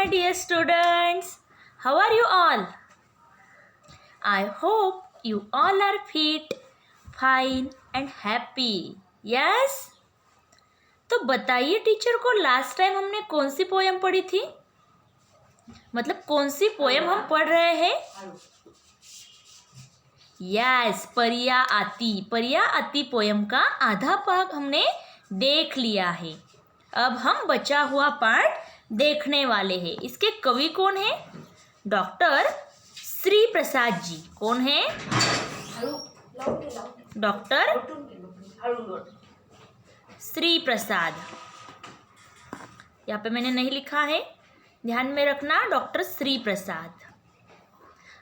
my dear students. How are you all? I hope you all are fit, fine and happy. Yes? तो बताइए teacher को last time हमने कौन सी poem पढ़ी थी? मतलब कौन सी पोयम हम पढ़ रहे हैं? यस, परिया आती। परिया आती पोयम का आधा भाग हमने देख लिया है। अब हम बचा हुआ पार्ट देखने वाले हैं। इसके कवि कौन है? डॉक्टर श्री प्रसाद जी। कौन है? डॉक्टर श्री प्रसाद। यहाँ पे मैंने नहीं लिखा है, ध्यान में रखना, डॉक्टर श्री प्रसाद।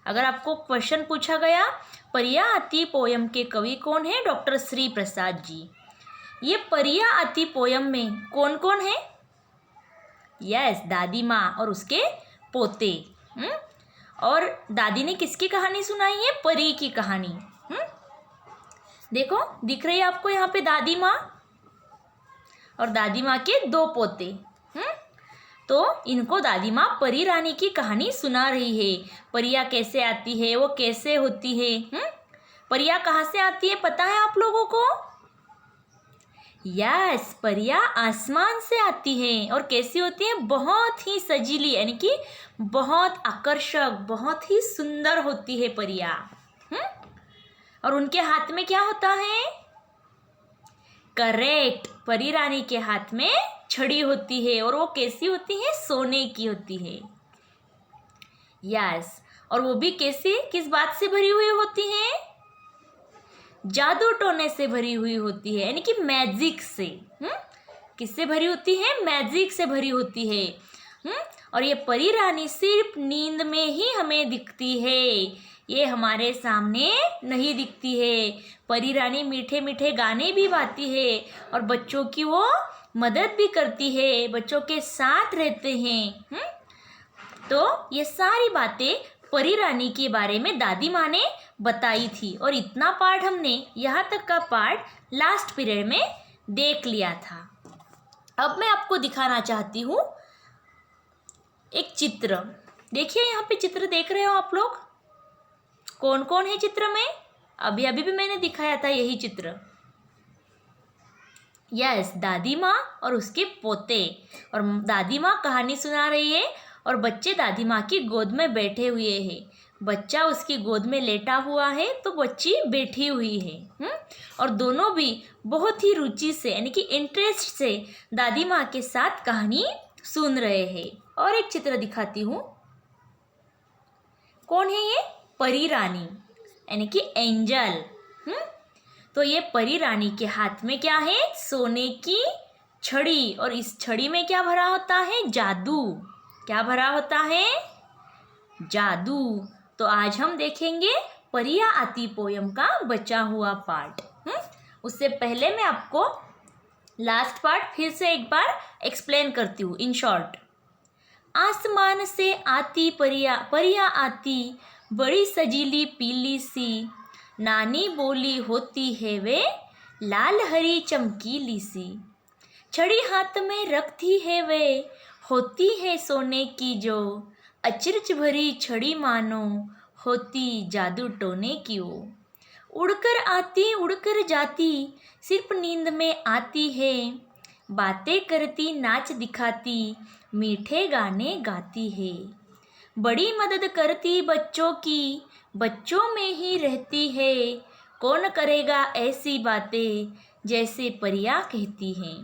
अगर आपको क्वेश्चन पूछा गया परिया आती पोयम के कवि कौन है? डॉक्टर श्री प्रसाद जी। ये परिया आती पोयम में कौन कौन है? यस, दादी माँ और उसके पोते। और दादी ने किसकी कहानी सुनाई है? परी की कहानी। देखो दिख रही है आपको यहाँ पे दादी माँ और दादी माँ के दो पोते। तो इनको दादी माँ परी रानी की कहानी सुना रही है। परिया कैसे आती है, वो कैसे होती है। परिया कहाँ से आती है पता है आप लोगों को? यस, परिया आसमान से आती है। और कैसी होती है? बहुत ही सजीली, यानी कि बहुत आकर्षक, बहुत ही सुंदर होती है परिया। और उनके हाथ में क्या होता है? करेक्ट, परी रानी के हाथ में छड़ी होती है। और वो कैसी होती है? सोने की होती है। यस, और वो भी कैसी, किस बात से भरी हुई होती है? जादू टोने से भरी हुई होती है, यानी कि मैजिक से। किससे भरी होती है? मैजिक से भरी होती है। और ये परी रानी सिर्फ नींद में ही हमें दिखती है, ये हमारे सामने नहीं दिखती है। परी रानी मीठे मीठे गाने भी गाती है और बच्चों की वो मदद भी करती है, बच्चों के साथ रहते हैं। तो ये सारी बातें परी रानी के बारे में दादी माँ ने बताई थी। और इतना पार्ट हमने, यहाँ तक का पार्ट लास्ट पीरियड में देख लिया था। अब मैं आपको दिखाना चाहती हूँ एक चित्र। देखिए यहाँ पे चित्र देख रहे हो आप लोग? कौन कौन है चित्र में? अभी अभी भी मैंने दिखाया था यही चित्र। यस, दादी माँ और उसके पोते। और दादी माँ कहानी सुना रही है और बच्चे दादी माँ की गोद में बैठे हुए हैं। बच्चा उसकी गोद में लेटा हुआ है तो बच्ची बैठी हुई है। और दोनों भी बहुत ही रुचि से, यानी कि इंटरेस्ट से दादी माँ के साथ कहानी सुन रहे हैं। और एक चित्र दिखाती हूँ। कौन है ये? परी रानी, यानी कि एंजल। तो ये परी रानी के हाथ में क्या है? सोने की छड़ी। और इस छड़ी में क्या भरा होता है? जादू। क्या भरा होता है? जादू। तो आज हम देखेंगे परिया आती पोयम का बचा हुआ पार्ट। उससे पहले मैं आपको लास्ट पार्ट फिर से एक बार एक्सप्लेन करती हूँ इन शॉर्ट। आसमान से आती परिया, परिया आती बड़ी सजीली पीली सी, नानी बोली होती है वे लाल हरी चमकीली सी, छड़ी हाथ में रखती है वे होती है सोने की जो, अचरज भरी छड़ी मानो होती जादू टोने की वो, उड़कर आती उड़कर जाती सिर्फ नींद में आती है, बातें करती नाच दिखाती मीठे गाने गाती है, बड़ी मदद करती बच्चों की बच्चों में ही रहती है, कौन करेगा ऐसी बातें जैसे परियां कहती हैं।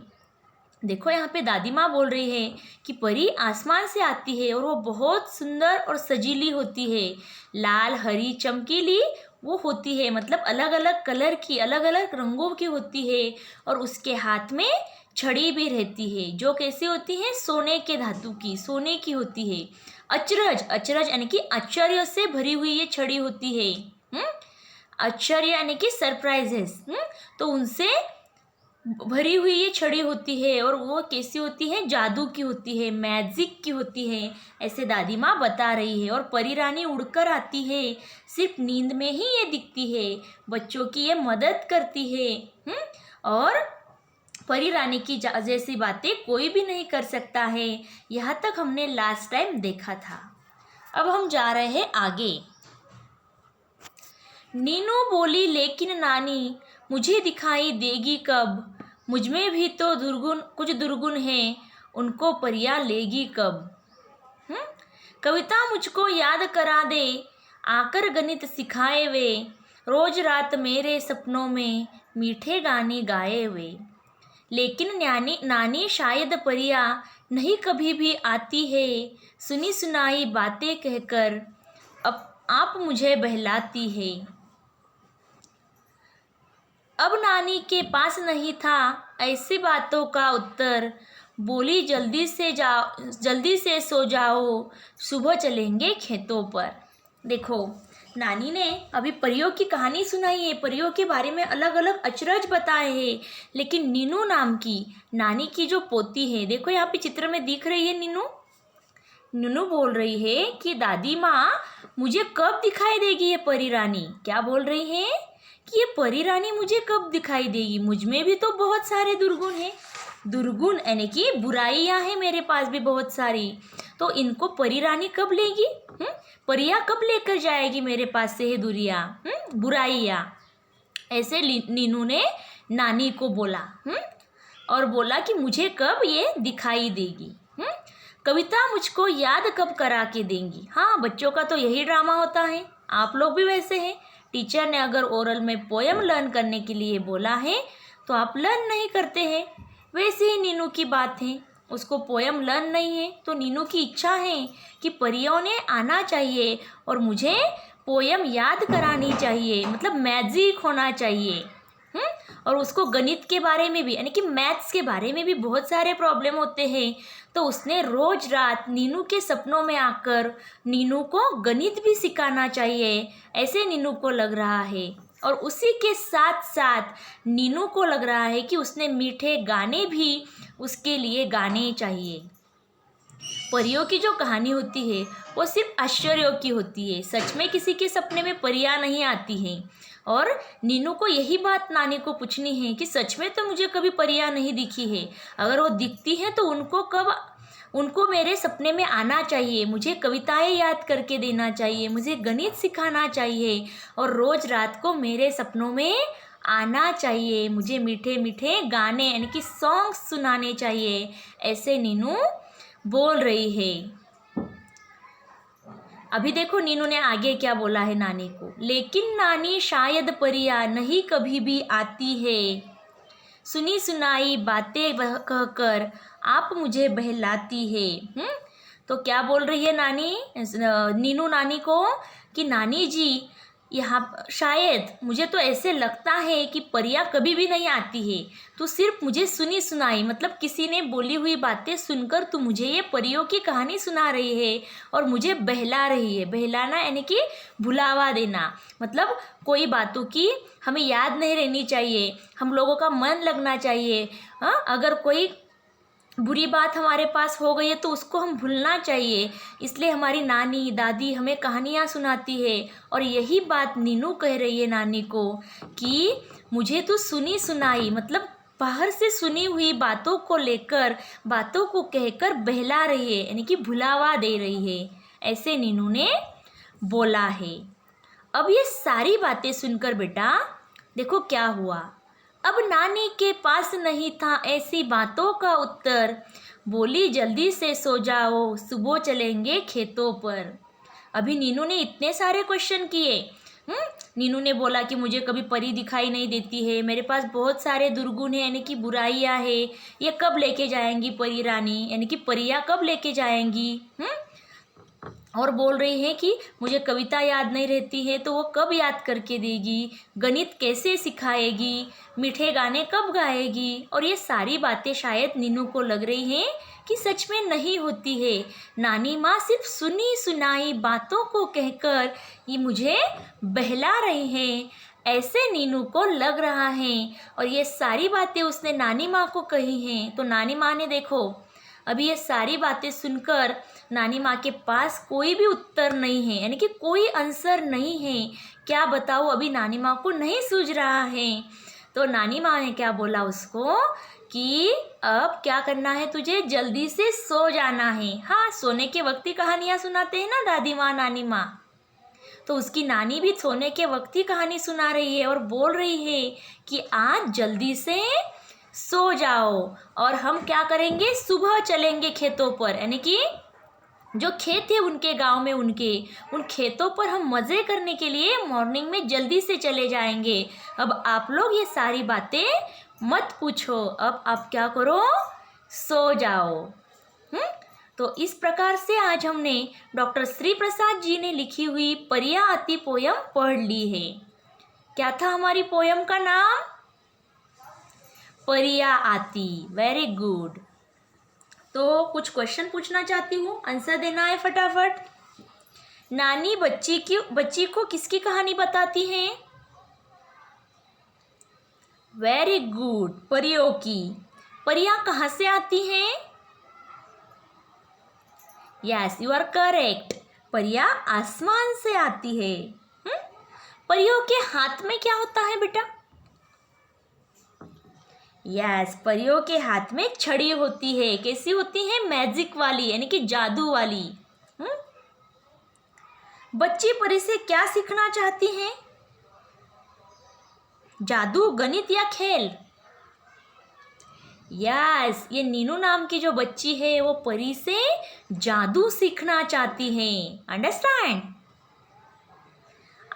देखो यहाँ पे दादी माँ बोल रही है कि परी आसमान से आती है और वो बहुत सुंदर और सजीली होती है, लाल हरी चमकीली वो होती है, मतलब अलग अलग कलर की, अलग अलग रंगों की होती है। और उसके हाथ में छड़ी भी रहती है जो कैसी होती है? सोने के धातु की, सोने की होती है। अचरज, अचरज यानी कि आश्चर्य से भरी हुई ये छड़ी होती है। आश्चर्य यानी कि सरप्राइजेस, तो उनसे भरी हुई ये छड़ी होती है। और वो कैसी होती है? जादू की होती है, मैजिक की होती है, ऐसे दादी माँ बता रही है। और परी रानी उड़कर आती है, सिर्फ नींद में ही ये दिखती है, बच्चों की ये मदद करती है। और परी रानी की जैसी बातें कोई भी नहीं कर सकता है। यहाँ तक हमने लास्ट टाइम देखा था। अब हम जा रहे हैं आगे। नीनू बोली, लेकिन नानी मुझे दिखाई देगी कब? मुझ में भी तो कुछ दुर्गुण हैं, उनको परियां लेगी कब? कविता मुझको याद करा दे, आकर गणित सिखाए वे, रोज रात मेरे सपनों में मीठे गाने गाए वे। लेकिन नानी शायद परियां नहीं कभी भी आती है, सुनी सुनाई बातें कहकर अब आप मुझे बहलाती है। अब नानी के पास नहीं था ऐसी बातों का उत्तर, बोली जल्दी से सो जाओ, सुबह चलेंगे खेतों पर। देखो, नानी ने अभी परियों की कहानी सुनाई है, परियों के बारे में अलग अलग अचरज बताए हैं, लेकिन नीनू नाम की नानी की जो पोती है, देखो यहाँ पे चित्र में दिख रही है नीनू बोल रही है कि दादी माँ मुझे कब दिखाई देगी ये परी रानी। क्या बोल रही है कि ये परी रानी मुझे कब दिखाई देगी? मुझ में भी तो बहुत सारे दुर्गुण हैं। दुर्गुण यानी कि बुराइयां हैं मेरे पास भी बहुत सारी, तो इनको परी रानी कब लेगी? परियां कब लेकर जाएगी मेरे पास से है बुराइयां? ऐसे नीनू ने नानी को बोला और बोला कि मुझे कब ये दिखाई देगी? कविता मुझको याद कब करा के देंगी? हाँ, बच्चों का तो यही ड्रामा होता है, आप लोग भी वैसे हैं। टीचर ने अगर ओरल में पोएम लर्न करने के लिए बोला है तो आप लर्न नहीं करते हैं। वैसे ही नीनू की बात है, उसको पोएम लर्न नहीं है, तो नीनू की इच्छा है कि परियों ने आना चाहिए और मुझे पोएम याद करानी चाहिए, मतलब मैजिक होना चाहिए। और उसको गणित के बारे में भी यानी कि मैथ्स के बारे में भी बहुत सारे प्रॉब्लम होते हैं, तो उसने रोज रात नीनू के सपनों में आकर नीनू को गणित भी सिखाना चाहिए, ऐसे नीनू को लग रहा है। और उसी के साथ साथ नीनू को लग रहा है कि उसने मीठे गाने भी उसके लिए गाने चाहिए। परियों की जो कहानी होती है वो सिर्फ आश्चर्यों की होती है, सच में किसी के सपने में परियां नहीं आती हैं। और नीनू को यही बात नानी को पूछनी है कि सच में तो मुझे कभी परियां नहीं दिखी है, अगर वो दिखती हैं तो उनको मेरे सपने में आना चाहिए, मुझे कविताएं याद करके देना चाहिए, मुझे गणित सिखाना चाहिए और रोज रात को मेरे सपनों में आना चाहिए, मुझे मीठे मीठे गाने यानी कि सॉन्ग्स सुनाने चाहिए, ऐसे नीनू बोल रही है। अभी देखो नीनू ने आगे क्या बोला है नानी को, लेकिन नानी शायद परियां नहीं कभी भी आती है, सुनी सुनाई बातें कहकर आप मुझे बहलाती है। तो क्या बोल रही है नीनू नानी को कि नानी जी, यहाँ शायद मुझे तो ऐसे लगता है कि परियां कभी भी नहीं आती है, तो सिर्फ मुझे सुनी सुनाई मतलब किसी ने बोली हुई बातें सुनकर तू मुझे ये परियों की कहानी सुना रही है और मुझे बहला रही है। बहलाना यानी कि भुलावा देना, मतलब कोई बातों की हमें याद नहीं रहनी चाहिए, हम लोगों का मन लगना चाहिए। अगर कोई बुरी बात हमारे पास हो गई है तो उसको हम भूलना चाहिए, इसलिए हमारी नानी दादी हमें कहानियाँ सुनाती है। और यही बात नीनू कह रही है नानी को कि मुझे तो सुनी सुनाई मतलब बाहर से सुनी हुई बातों को लेकर बातों को कहकर बहला रही है, यानी कि भुलावा दे रही है, ऐसे नीनू ने बोला है। अब ये सारी बातें सुनकर बेटा देखो क्या हुआ। अब नानी के पास नहीं था ऐसी बातों का उत्तर, बोली जल्दी से सो जाओ, सुबह चलेंगे खेतों पर। अभी नीनू ने इतने सारे क्वेश्चन किए। नीनू ने बोला कि मुझे कभी परी दिखाई नहीं देती है, मेरे पास बहुत सारे दुर्गुण हैं यानी कि बुराइयां है, ये कब लेके जाएंगी परी रानी यानी कि परियां कब लेके जाएंगी। और बोल रही है कि मुझे कविता याद नहीं रहती है तो वो कब याद करके देगी, गणित कैसे सिखाएगी, मीठे गाने कब गाएगी। और ये सारी बातें शायद नीनू को लग रही हैं कि सच में नहीं होती है, नानी माँ सिर्फ सुनी सुनाई बातों को कहकर ये मुझे बहला रही हैं, ऐसे नीनू को लग रहा है। और ये सारी बातें उसने नानी माँ को कही हैं, तो नानी माँ ने देखो अभी ये सारी बातें सुनकर नानी माँ के पास कोई भी उत्तर नहीं है, यानी कि कोई आंसर नहीं है। क्या बताऊँ, अभी नानी माँ को नहीं सूझ रहा है। तो नानी माँ ने क्या बोला उसको कि अब क्या करना है, तुझे जल्दी से सो जाना है। हाँ, सोने के वक्त ही कहानियाँ सुनाते हैं ना दादी माँ नानी माँ। तो उसकी नानी भी सोने के वक्त ही कहानी सुना रही है और बोल रही है कि आज जल्दी से सो जाओ और हम क्या करेंगे, सुबह चलेंगे खेतों पर, यानी कि जो खेत है उनके गांव में, उन खेतों पर हम मज़े करने के लिए मॉर्निंग में जल्दी से चले जाएंगे। अब आप लोग ये सारी बातें मत पूछो, अब आप क्या करो, सो जाओ। तो इस प्रकार से आज हमने डॉक्टर श्री प्रसाद जी ने लिखी हुई परियां आती पोयम पढ़ ली है। क्या था हमारी पोयम का नाम? परियां आती। Very good. तो कुछ क्वेश्चन पूछना चाहती हूँ, आंसर देना है फटाफट। नानी बच्ची को किसकी कहानी बताती हैं? वेरी गुड, परियों की। परियां कहाँ से आती हैं? यस, यू आर करेक्ट, परियां आसमान से आती है। परियों के हाथ में क्या होता है बेटा? यस, परियों के हाथ में छड़ी होती है। कैसी होती है? मैजिक वाली, यानी कि जादू वाली। बच्ची परी से क्या सीखना चाहती हैं? जादू, गणित या खेल? यस, ये नीनू नाम की जो बच्ची है वो परी से जादू सीखना चाहती है। अंडरस्टैंड?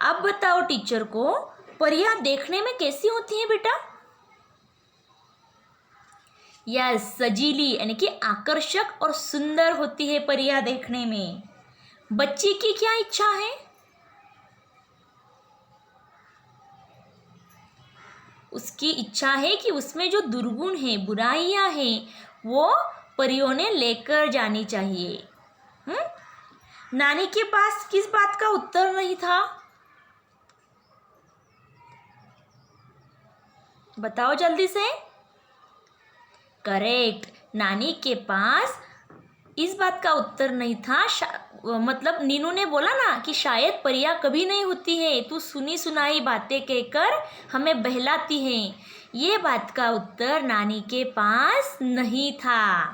अब बताओ टीचर को, परियां देखने में कैसी होती है बेटा? यस, सजीली, यानी कि आकर्षक और सुंदर होती है परियां देखने में। बच्ची की क्या इच्छा है? उसकी इच्छा है कि उसमें जो दुर्गुण है, बुराइयां हैं, वो परियों ने लेकर जानी चाहिए। नानी के पास किस बात का उत्तर नहीं था? बताओ जल्दी से। करेक्ट, नानी के पास इस बात का उत्तर नहीं था। मतलब नीनू ने बोला ना कि शायद परियां कभी नहीं होती है, तू सुनी सुनाई बातें कहकर हमें बहलाती है। ये बात का उत्तर नानी के पास नहीं था।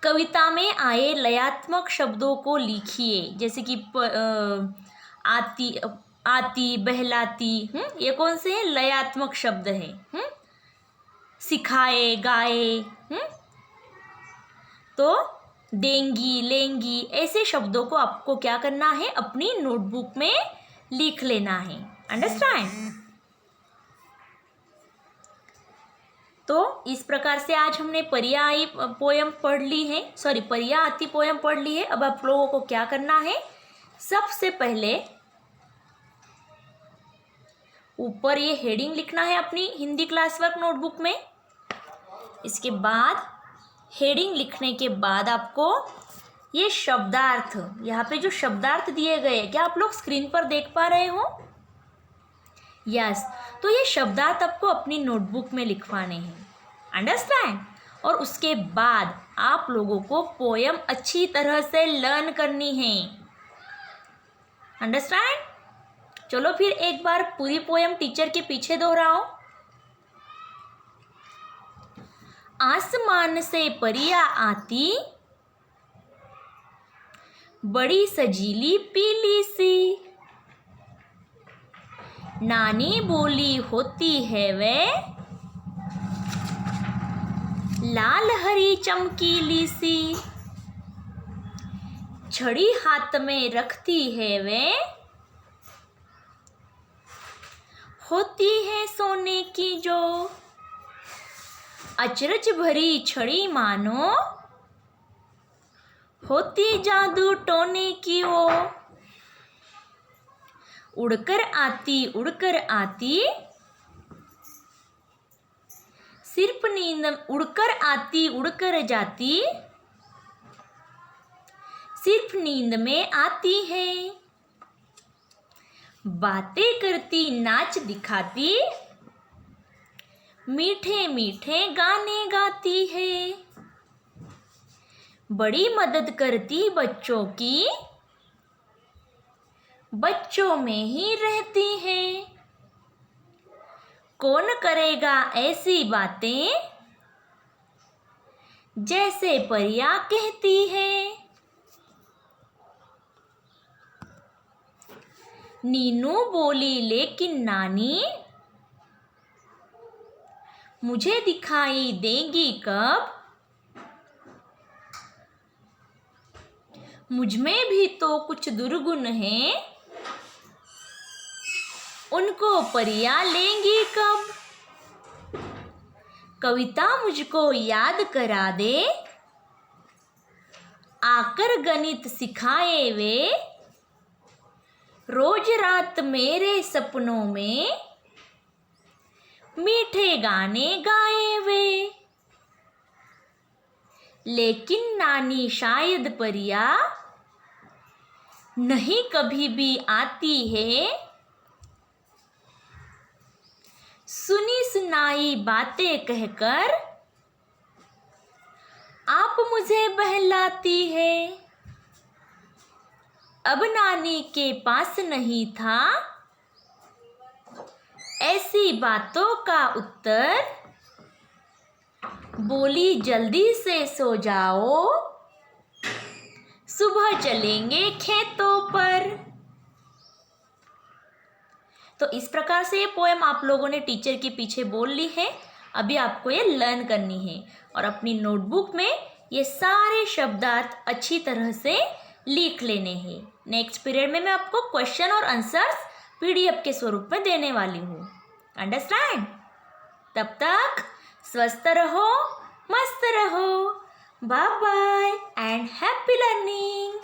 कविता में आए लयात्मक शब्दों को लिखिए, जैसे कि आती, बहलाती। ये कौन से हैं? लयात्मक शब्द हैं। सिखाए, गाए। तो देंगी, लेंगी, ऐसे शब्दों को आपको क्या करना है, अपनी नोटबुक में लिख लेना है। अंडरस्टैंड? तो इस प्रकार से आज हमने परियां आई पोयम पढ़ ली है, परियां आती पोयम पढ़ ली है। अब आप लोगों को क्या करना है, सबसे पहले ऊपर ये हेडिंग लिखना है अपनी हिंदी क्लास वर्क नोटबुक में। इसके बाद हेडिंग लिखने के बाद आपको ये शब्दार्थ, यहाँ पे जो शब्दार्थ दिए गए, क्या आप लोग स्क्रीन पर देख पा रहे हो? यस, तो ये शब्दार्थ आपको अपनी नोटबुक में लिखवाने हैं। अंडरस्टैंड? और उसके बाद आप लोगों को पोयम अच्छी तरह से लर्न करनी है। अंडरस्टैंड? चलो फिर एक बार पूरी पोयम टीचर के पीछे दोहराओ। आसमान से परियां आती, बड़ी सजीली पीली सी, नानी बोली होती है वे, लाल हरी चमकीली सी, छड़ी हाथ में रखती है वे, होती है सोने की जो, अचरज भरी छड़ी मानो, होती जादू टोने की वो, उड़कर आती, सिर्फ नींद उड़कर आती उड़कर जाती, सिर्फ नींद में आती है, बातें करती नाच दिखाती, मीठे मीठे गाने गाती है, बड़ी मदद करती बच्चों की, बच्चों में ही रहती है, कौन करेगा ऐसी बातें जैसे परियां कहती है। नीनू बोली लेकिन नानी मुझे दिखाई देंगी कब। मुझमें भी तो कुछ दुर्गुण हैं, उनको परियां लेंगी कब। कविता मुझको याद करा दे, आकर गणित सिखाए वे। रोज रात मेरे सपनों में मीठे गाने गाए वे। लेकिन नानी शायद परियां नहीं कभी भी आती है। सुनी सुनाई बातें कहकर आप मुझे बहलाती है। अब नानी के पास नहीं था ऐसी बातों का उत्तर। बोली जल्दी से सो जाओ, सुबह चलेंगे खेतों पर। तो इस प्रकार से ये पोएम आप लोगों ने टीचर के पीछे बोल ली है। अभी आपको ये लर्न करनी है और अपनी नोटबुक में ये सारे शब्दार्थ अच्छी तरह से लिख लेने हैं। नेक्स्ट पीरियड में मैं आपको क्वेश्चन और आंसर्स पीडीएफ के स्वरूप में देने वाली हूँ। अंडरस्टैंड? तब तक स्वस्थ रहो, मस्त रहो। Bye bye and happy learning.